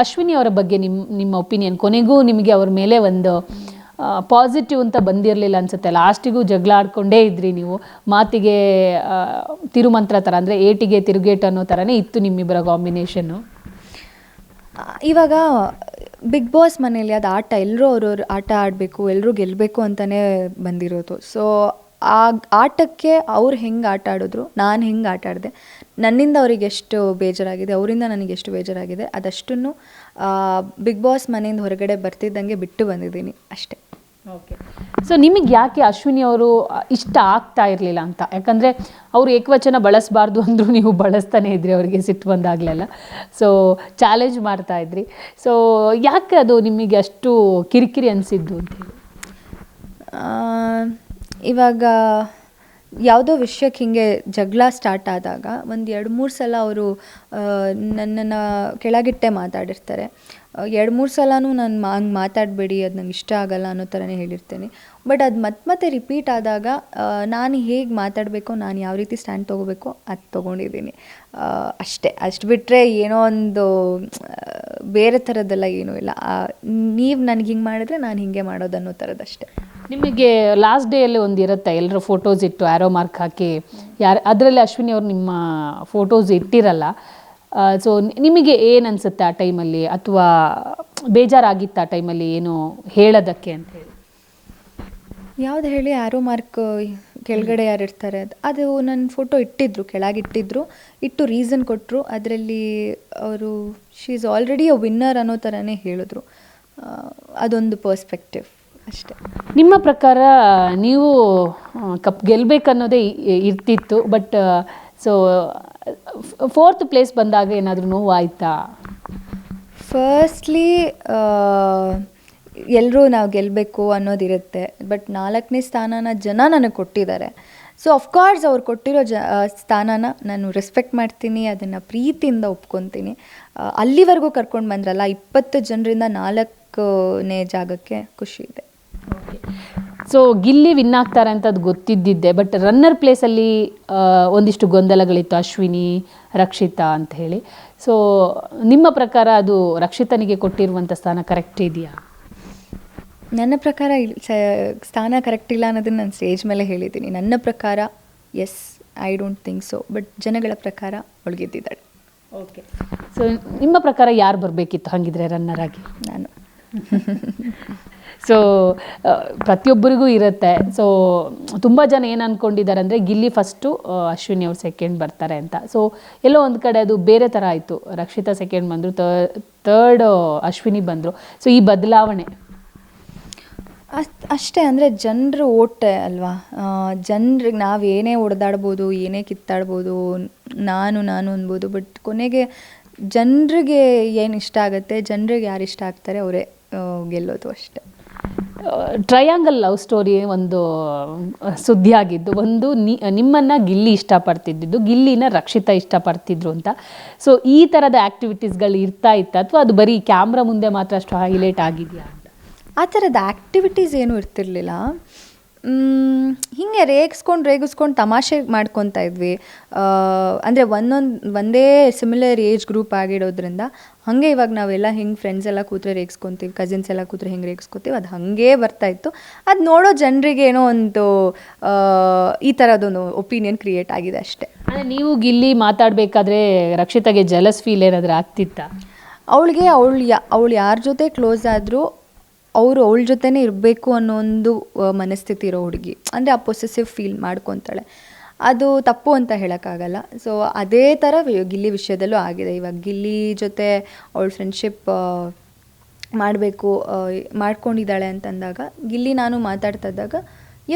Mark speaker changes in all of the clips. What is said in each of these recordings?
Speaker 1: ಅಶ್ವಿನಿ ಅವರ ಬಗ್ಗೆ ನಿಮ್ಮ ಒಪಿನಿಯನ್, ಕೊನೆಗೂ ನಿಮಗೆ ಅವ್ರ ಮೇಲೆ ಒಂದು ಪಾಸಿಟಿವ್ ಅಂತ ಬಂದಿರಲಿಲ್ಲ ಅನ್ಸುತ್ತೆ. ಲಾಸ್ಟಿಗೂ ಜಗಳ ಆಡ್ಕೊಂಡೇ ಇದ್ರಿ ನೀವು, ಮಾತಿಗೆ ತಿರುಮಂತ್ರ ಥರ, ಅಂದರೆ ಏಟಿಗೆ ತಿರುಗೇಟ್ ಅನ್ನೋ ಥರನೇ ಇತ್ತು ನಿಮ್ಮಿಬ್ಬರ ಕಾಂಬಿನೇಷನ್ನು.
Speaker 2: ಇವಾಗ ಬಿಗ್ ಬಾಸ್ ಮನೇಲಿ ಅದು ಆಟ, ಎಲ್ಲರೂ ಅವ್ರವ್ರ ಆಟ ಆಡಬೇಕು, ಎಲ್ಲರೂ ಗೆಲ್ಲಬೇಕು ಅಂತಲೇ ಬಂದಿರೋದು. ಸೊ ಆ ಆಟಕ್ಕೆ ಅವ್ರು ಹೆಂಗೆ ಆಟ ಆಡಿದ್ರು, ನಾನು ಹೆಂಗೆ ಆಟ ಆಡಿದೆ, ನನ್ನಿಂದ ಅವ್ರಿಗೆ ಎಷ್ಟು ಬೇಜಾರಾಗಿದೆ, ಅವರಿಂದ ನನಗೆ ಎಷ್ಟು ಬೇಜಾರಾಗಿದೆ, ಅದಷ್ಟನ್ನು ಬಿಗ್ ಬಾಸ್ ಮನೆಯಿಂದ ಹೊರಗಡೆ ಬರ್ತಿದ್ದಂಗೆ ಬಿಟ್ಟು ಬಂದಿದ್ದೀನಿ ಅಷ್ಟೇ.
Speaker 1: ಓಕೆ. ಸೊ ನಿಮಗೆ ಯಾಕೆ ಅಶ್ವಿನಿ ಅವರು ಇಷ್ಟ ಆಗ್ತಾ ಇರಲಿಲ್ಲ ಅಂತ? ಯಾಕಂದರೆ ಅವರು ಏಕವಚನ ಬಳಸಬಾರ್ದು ಅಂದರೂ ನೀವು ಬಳಸ್ತಾನೆ ಇದ್ರಿ ಅವರಿಗೆ ಸಿಟ್ಟು ಬಂದಾಗಲೆಲ್ಲ. ಸೊ ಚಾಲೆಂಜ್ ಮಾಡ್ತಾ ಇದ್ರಿ. ಸೊ ಯಾಕೆ ಅದು ನಿಮಗೆ ಅಷ್ಟು ಕಿರಿಕಿರಿ ಅನಿಸಿದ್ದು ಅಂತೇಳಿ?
Speaker 2: ಇವಾಗ ಯಾವುದೋ ವಿಷಯಕ್ಕೆ ಹೀಗೆ ಜಗಳ ಸ್ಟಾರ್ಟ್ ಆದಾಗ ಒಂದು 2-3 ಸಲ ಅವರು ನನ್ನನ್ನು ಕೆಳಗಿಟ್ಟೆ ಮಾತಾಡಿರ್ತಾರೆ. 2-3 ಸಲನೂ ನಾನು ಹಂಗೆ ಮಾತಾಡಬೇಡಿ, ಅದು ನಂಗೆ ಇಷ್ಟ ಆಗಲ್ಲ ಅನ್ನೋ ಥರನೇ ಹೇಳಿರ್ತೇನೆ. ಬಟ್ ಅದು ಮತ್ತೆ ರಿಪೀಟ್ ಆದಾಗ ನಾನು ಹೇಗೆ ಮಾತಾಡಬೇಕೋ, ನಾನು ಯಾವ ರೀತಿ ಸ್ಟ್ಯಾಂಡ್ ತೊಗೋಬೇಕೋ ಅದು ತೊಗೊಂಡಿದ್ದೀನಿ ಅಷ್ಟೇ. ಅಷ್ಟು ಬಿಟ್ಟರೆ ಏನೋ ಒಂದು ಬೇರೆ ಥರದ್ದೆಲ್ಲ ಏನೂ ಇಲ್ಲ. ನೀವು ನನಗೆ ಹಿಂಗೆ ಮಾಡಿದ್ರೆ ನಾನು ಹೀಗೆ ಮಾಡೋದು ಅನ್ನೋ ಥರದಷ್ಟೇ.
Speaker 1: ನಿಮಗೆ ಲಾಸ್ಟ್ ಡೇಯಲ್ಲಿ ಒಂದು ಇರುತ್ತೆ, ಎಲ್ಲರೂ ಫೋಟೋಸ್ ಇಟ್ಟು ಆ್ಯರೋ ಮಾರ್ಕ್ ಹಾಕಿ, ಅದರಲ್ಲಿ ಅಶ್ವಿನಿ ಅವರು ನಿಮ್ಮ ಫೋಟೋಸ್ ಇಟ್ಟಿರಲ್ಲ. ಸೊ ನಿಮಗೆ ಏನು ಅನಿಸುತ್ತೆ ಆ ಟೈಮಲ್ಲಿ, ಅಥವಾ ಬೇಜಾರಾಗಿತ್ತು ಆ ಟೈಮಲ್ಲಿ ಏನು ಹೇಳೋದಕ್ಕೆ ಅಂತ ಹೇಳಿ?
Speaker 2: ಯಾವ್ದು ಹೇಳಿ? ಆ್ಯರೋ ಮಾರ್ಕ್ ಕೆಳಗಡೆ ಯಾರು ಇರ್ತಾರೆ ಅದು ನನ್ನ ಫೋಟೋ ಇಟ್ಟಿದ್ರು, ಕೆಳಗಿಟ್ಟಿದ್ರು, ಇಟ್ಟು ರೀಸನ್ ಕೊಟ್ಟರು. ಅದರಲ್ಲಿ ಅವರು she is already a winner ಅನ್ನೋ ಥರನೇ ಹೇಳಿದ್ರು. ಅದೊಂದು ಪರ್ಸ್ಪೆಕ್ಟಿವ್ ಅಷ್ಟೇ.
Speaker 1: ನಿಮ್ಮ ಪ್ರಕಾರ ನೀವು ಕಪ್ ಗೆಲ್ಲಬೇಕನ್ನೋದೇ ಇರ್ತಿತ್ತು, ಬಟ್ ಸೊ 4th ಪ್ಲೇಸ್ ಬಂದಾಗ ಏನಾದರೂ ನೋವಾಯ್ತಾ?
Speaker 2: ಫಸ್ಟ್ಲಿ ಎಲ್ಲರೂ ನಾವು ಗೆಲ್ಲಬೇಕು ಅನ್ನೋದಿರುತ್ತೆ, ಬಟ್ 4ನೇ ಸ್ಥಾನನ ಜನ ನನಗೆ ಕೊಟ್ಟಿದ್ದಾರೆ. ಸೊ ಅಫ್ಕೋರ್ಸ್ ಅವ್ರು ಕೊಟ್ಟಿರೋ ಸ್ಥಾನನ ನಾನು ರೆಸ್ಪೆಕ್ಟ್ ಮಾಡ್ತೀನಿ, ಅದನ್ನು ಪ್ರೀತಿಯಿಂದ ಒಪ್ಕೊತೀನಿ. ಅಲ್ಲಿವರೆಗೂ ಕರ್ಕೊಂಡು ಬಂದ್ರಲ್ಲ, 20 ಜನರಿಂದ 4ನೇ ಜಾಗಕ್ಕೆ ಖುಷಿ ಇದೆ.
Speaker 1: ಸೊ ಗಿಲ್ಲಿ ವಿನ್ ಆಗ್ತಾರೆ ಅಂತ ಅದು ಗೊತ್ತಿದ್ದಿದ್ದೆ, ಬಟ್ ರನ್ನರ್ ಪ್ಲೇಸಲ್ಲಿ ಒಂದಿಷ್ಟು ಗೊಂದಲಗಳಿತ್ತು, ಅಶ್ವಿನಿ, ರಕ್ಷಿತಾ ಅಂತ ಹೇಳಿ. ಸೊ ನಿಮ್ಮ ಪ್ರಕಾರ ಅದು ರಕ್ಷಿತನಿಗೆ ಕೊಟ್ಟಿರುವಂಥ ಸ್ಥಾನ ಕರೆಕ್ಟ್ ಇದೆಯಾ?
Speaker 2: ನನ್ನ ಪ್ರಕಾರ ಸ್ಥಾನ ಕರೆಕ್ಟ್ ಇಲ್ಲ ಅನ್ನೋದನ್ನು ನಾನು ಸ್ಟೇಜ್ ಮೇಲೆ ಹೇಳಿದ್ದೀನಿ. ನನ್ನ ಪ್ರಕಾರ yes, I don't think so, but ಜನಗಳ ಪ್ರಕಾರ ಒಳಗಿದ್ದಾಳೆ.
Speaker 1: ಓಕೆ. ಸೊ ನಿಮ್ಮ ಪ್ರಕಾರ ಯಾರು ಬರಬೇಕಿತ್ತು ಹಾಗಿದ್ರೆ ರನ್ನರ್ ಆಗಿ?
Speaker 2: ನಾನು.
Speaker 1: ಸೊ ಪ್ರತಿಯೊಬ್ಬರಿಗೂ ಇರುತ್ತೆ. ಸೊ ತುಂಬ ಜನ ಏನು ಅಂದ್ಕೊಂಡಿದ್ದಾರೆ ಅಂದರೆ ಗಿಲ್ಲಿ ಫಸ್ಟು, ಅಶ್ವಿನಿ ಅವ್ರು ಸೆಕೆಂಡ್ ಬರ್ತಾರೆ ಅಂತ. ಸೊ ಎಲ್ಲೋ ಒಂದು ಕಡೆ ಅದು ಬೇರೆ ಥರ ಆಯಿತು. ರಕ್ಷಿತಾ ಸೆಕೆಂಡ್ ಬಂದರು, ಥರ್ಡ್ ಅಶ್ವಿನಿ ಬಂದರು. ಸೊ ಈ ಬದಲಾವಣೆ
Speaker 2: ಅಷ್ಟೇ. ಅಂದರೆ ಜನರು ಓಟೆ ಅಲ್ವಾ, ಜನರಿಗೆ ನಾವು ಏನೇ ಹೊಡೆದಾಡ್ಬೋದು, ಏನೇ ಕಿತ್ತಾಡ್ಬೋದು, ನಾನು ಅನ್ಬೋದು, ಬಟ್ ಕೊನೆಗೆ ಜನರಿಗೆ ಏನು ಇಷ್ಟ ಆಗುತ್ತೆ, ಜನರಿಗೆ ಯಾರು ಇಷ್ಟ ಆಗ್ತಾರೆ ಅವರೇ ಗೆಲ್ಲೋದು ಅಷ್ಟೇ.
Speaker 1: ಟ್ರಯಾಂಗಲ್ ಲವ್ ಸ್ಟೋರಿ ಒಂದು ಸುದ್ದಿ ಆಗಿದ್ದು, ಒಂದು ನಿಮ್ಮನ್ನು ಗಿಲ್ಲಿ ಇಷ್ಟಪಡ್ತಿದ್ದು, ಗಿಲ್ಲಿನ ರಕ್ಷಿತಾ ಇಷ್ಟಪಡ್ತಿದ್ರು ಅಂತ. ಸೊ ಈ ಥರದ ಆ್ಯಕ್ಟಿವಿಟೀಸ್ಗಳು ಇರ್ತಾ ಇತ್ತು, ಅಥವಾ ಅದು ಬರೀ ಕ್ಯಾಮ್ರಾ ಮುಂದೆ ಮಾತ್ರ ಅಷ್ಟು ಹೈಲೈಟ್ ಆಗಿದೆಯಾ ಅಂತ?
Speaker 2: ಆ ಥರದ ಆ್ಯಕ್ಟಿವಿಟೀಸ್ ಏನೂ ಇರ್ತಿರ್ಲಿಲ್ಲ. ಹೀಗೆ ರೇಗಿಸ್ಕೊಂಡು ತಮಾಷೆ ಮಾಡ್ಕೊತಾ ಇದ್ವಿ. ಅಂದರೆ ಒಂದೇ ಸಿಮಿಲರ್ ಏಜ್ ಗ್ರೂಪ್ ಆಗಿಡೋದ್ರಿಂದ ಹಾಗೆ ಇವಾಗ ನಾವೆಲ್ಲ ಹಿಂಗೆ ಫ್ರೆಂಡ್ಸ್ ಎಲ್ಲ ಕೂತ್ರೆ ರೇಗಿಸ್ಕೊತೀವಿ, ಕಸಿನ್ಸ್ ಎಲ್ಲ ಕೂತ್ರೆ ಹಿಂಗೆ ರೇಗಿಸ್ಕೊತೀವಿ, ಅದು ಹಾಗೇ ಬರ್ತಾಯಿತ್ತು. ಅದು ನೋಡೋ ಜನರಿಗೆ ಏನೋ ಒಂದು ಈ ಥರದೊಂದು ಒಪಿನಿಯನ್ ಕ್ರಿಯೇಟ್ ಆಗಿದೆ ಅಷ್ಟೇ.
Speaker 1: ಅಂದರೆ ನೀವು ಗಿಲ್ಲಿ ಮಾತಾಡಬೇಕಾದ್ರೆ ರಕ್ಷಿತಾಗೆ ಜಲಸ್ ಫೀಲ್ ಏನಾದರೂ ಆಗ್ತಿತ್ತಾ?
Speaker 2: ಅವಳು ಯಾರ ಜೊತೆ ಕ್ಲೋಸ್ ಆದರೂ ಅವಳ ಜೊತೆನೇ ಇರಬೇಕು ಅನ್ನೋ ಒಂದು ಮನಸ್ಥಿತಿ ಇರೋ ಹುಡುಗಿ. ಅಂದರೆ ಆ ಪೊಸೆಸಿವ್ ಫೀಲ್ ಮಾಡ್ಕೊತಾಳೆ. ಅದು ತಪ್ಪು ಅಂತ ಹೇಳೋಕ್ಕಾಗಲ್ಲ. ಸೊ ಅದೇ ಥರ ಗಿಲ್ಲಿ ವಿಷಯದಲ್ಲೂ ಆಗಿದೆ. ಇವಾಗ ಗಿಲ್ಲಿ ಜೊತೆ ಅವಳ ಫ್ರೆಂಡ್ಶಿಪ್ ಮಾಡ್ಕೊಂಡಿದ್ದಾಳೆ ಅಂತಂದಾಗ, ಗಿಲ್ಲಿ ನಾನು ಮಾತಾಡ್ತಾ ಇದ್ದಾಗ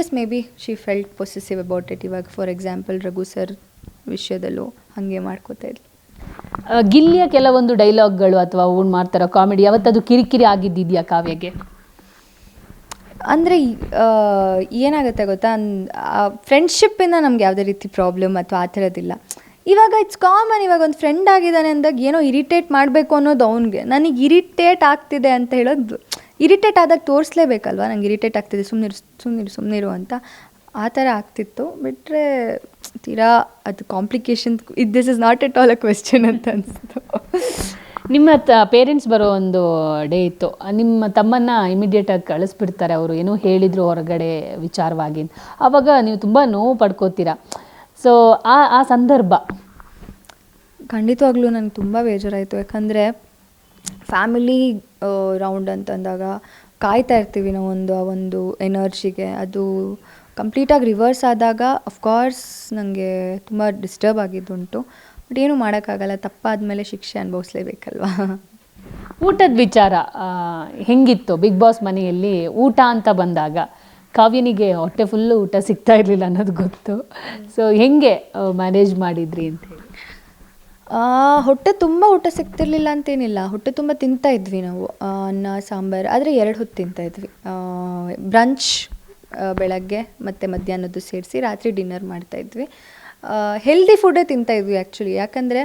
Speaker 2: yes, maybe she felt possessive about it. ಇವಾಗ ಫಾರ್ ಎಕ್ಸಾಂಪಲ್ ರಘು ಸರ್ ವಿಷಯದಲ್ಲೂ ಹಾಗೆ ಮಾಡ್ಕೋತಾ ಇದ್ಲು.
Speaker 1: ಗಿಲ್ಲಿಯ ಕೆಲವೊಂದು ಡೈಲಾಗ್ಗಳು ಅಥವಾ ಅವ್ನು ಮಾಡ್ತಾರೋ ಕಾಮಿಡಿ ಯಾವತ್ತದು ಕಿರಿಕಿರಿ ಆಗಿದ್ದಿದೆಯಾ ಕಾವ್ಯಗೆ?
Speaker 2: ಅಂದರೆ ಏನಾಗುತ್ತೆ ಗೊತ್ತಾ, ಫ್ರೆಂಡ್ಶಿಪ್ಪಿಂದ ನಮ್ಗೆ ಯಾವುದೇ ರೀತಿ ಪ್ರಾಬ್ಲಮ್ ಅಥವಾ ಆ ಥರದ್ದಿಲ್ಲ. ಇವಾಗ ಇಟ್ಸ್ ಕಾಮನ್. ಇವಾಗ ಒಂದು ಫ್ರೆಂಡ್ ಆಗಿದ್ದಾನೆ ಅಂದಾಗ ಏನೋ ಇರಿಟೇಟ್ ಮಾಡಬೇಕು ಅನ್ನೋದು ಅವ್ನಿಗೆ. ನನಗೆ ಇರಿಟೇಟ್ ಆಗ್ತಿದೆ ಅಂತ ಹೇಳೋದು, ಇರಿಟೇಟ್ ಆದಾಗ ತೋರಿಸ್ಲೇಬೇಕಲ್ವ, ನಂಗೆ ಇರಿಟೇಟ್ ಆಗ್ತಿದೆ, ಸುಮ್ಮನಿರು ಅಂತ. ಆ ಥರ ಆಗ್ತಿತ್ತು. ಬಿಟ್ಟರೆ ತೀರಾ ಅದು complication, this is not at all a question ಅಂತ ಅನಿಸ್ತು.
Speaker 1: ನಿಮ್ಮ ಪೇರೆಂಟ್ಸ್ ಬರೋ ಒಂದು ಡೇ ಇತ್ತು, ನಿಮ್ಮ ತಮ್ಮನ್ನ ಇಮಿಡಿಯೇಟಾಗಿ ಕಳಿಸ್ಬಿಡ್ತಾರೆ, ಅವರು ಏನೋ ಹೇಳಿದರು ಹೊರಗಡೆ ವಿಚಾರವಾಗಿ, ಆವಾಗ ನೀವು ತುಂಬ ನೋವು ಪಡ್ಕೋತೀರಾ. ಸೊ ಆ ಸಂದರ್ಭ
Speaker 2: ಖಂಡಿತವಾಗ್ಲೂ ನನಗೆ ತುಂಬ ಬೇಜಾರಾಯಿತು. ಯಾಕಂದರೆ ಫ್ಯಾಮಿಲಿ ರೌಂಡ್ ಅಂತಂದಾಗ ಕಾಯ್ತಾ ಇರ್ತೀವಿ ನಾವು ಆ ಒಂದು ಎನರ್ಜಿಗೆ. ಅದು ಕಂಪ್ಲೀಟಾಗಿ ರಿವರ್ಸ್ ಆದಾಗ ಅಫ್ಕೋರ್ಸ್ ನನಗೆ ತುಂಬ ಡಿಸ್ಟರ್ಬ್ ಆಗಿದ್ದುಂಟು. ಬಟ್ ಏನೂ ಮಾಡೋಕ್ಕಾಗಲ್ಲ, ತಪ್ಪಾದಮೇಲೆ ಶಿಕ್ಷೆ ಅನುಭವಿಸ್ಲೇಬೇಕಲ್ವಾ.
Speaker 1: ಊಟದ ವಿಚಾರ ಹೆಂಗಿತ್ತು ಬಿಗ್ ಬಾಸ್ ಮನೆಯಲ್ಲಿ? ಊಟ ಅಂತ ಬಂದಾಗ ಕಾವ್ಯನಿಗೆ ಹೊಟ್ಟೆ ಫುಲ್ಲು ಊಟ ಸಿಗ್ತಾ ಇರಲಿಲ್ಲ ಅನ್ನೋದು ಗೊತ್ತು. ಸೊ ಹೆಂಗೆ ಮ್ಯಾನೇಜ್ ಮಾಡಿದ್ರಿ ಅಂತ ಹೇಳಿ?
Speaker 2: ಹೊಟ್ಟೆ ತುಂಬ ಊಟ ಸಿಗ್ತಿರ್ಲಿಲ್ಲ ಅಂತೇನಿಲ್ಲ, ಹೊಟ್ಟೆ ತುಂಬ ತಿಂತಾ ಇದ್ವಿ ನಾವು. ಅನ್ನ ಸಾಂಬಾರು ಆದರೆ 2 ಹೊತ್ತು ತಿಂತಾಯಿದ್ವಿ. ಬ್ರಂಚ್ ಬೆಳಗ್ಗೆ ಮತ್ತು ಮಧ್ಯಾಹ್ನದ್ದು ಸೇರಿಸಿ ರಾತ್ರಿ ಡಿನ್ನರ್ ಮಾಡ್ತಾಯಿದ್ವಿ. ಹೆಲ್ದಿ ಫುಡ್ಡೇ ತಿಂತಾಯಿದ್ವಿ ಆ್ಯಕ್ಚುಲಿ. ಯಾಕಂದರೆ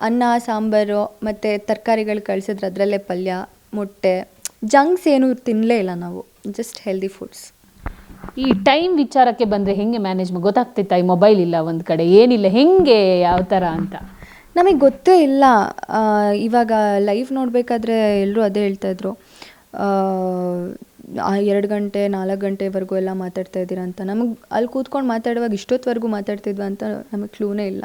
Speaker 2: ಅನ್ನ ಸಾಂಬಾರು ಮತ್ತು ತರಕಾರಿಗಳು ಕಳಿಸಿದ್ರೆ ಅದರಲ್ಲೇ ಪಲ್ಯ, ಮೊಟ್ಟೆ, ಜಂಕ್ಸ್ ಏನೂ ತಿನ್ನಲೇ ಇಲ್ಲ ನಾವು, ಜಸ್ಟ್ ಹೆಲ್ದಿ ಫುಡ್ಸ್.
Speaker 1: ಈ ಟೈಮ್ ವಿಚಾರಕ್ಕೆ ಬಂದರೆ ಹೆಂಗೆ ಮ್ಯಾನೇಜ್ ಗೊತ್ತಾಗ್ತಿತ್ತಾ? ಈ ಮೊಬೈಲ್ ಇಲ್ಲ ಒಂದು ಕಡೆ, ಏನಿಲ್ಲ, ಹೆಂಗೆ ಯಾವ ಥರ ಅಂತ
Speaker 2: ನಮಗೆ ಗೊತ್ತೇ ಇಲ್ಲ. ಇವಾಗ ಲೈವ್ ನೋಡಬೇಕಾದ್ರೆ ಎಲ್ಲರೂ ಅದೇ ಹೇಳ್ತಾಯಿದ್ರು, 2 ಗಂಟೆ 4 ಗಂಟೆವರೆಗೂ ಎಲ್ಲ ಮಾತಾಡ್ತಾ ಇದ್ದೀರಾ ಅಂತ. ನಮಗೆ ಅಲ್ಲಿ ಕೂತ್ಕೊಂಡು ಮಾತಾಡುವಾಗ ಇಷ್ಟೊತ್ತವರೆಗೂ ಮಾತಾಡ್ತಿದ್ವಾ ಅಂತ ನಮಗೆ ಕ್ಲೂನೇ ಇಲ್ಲ.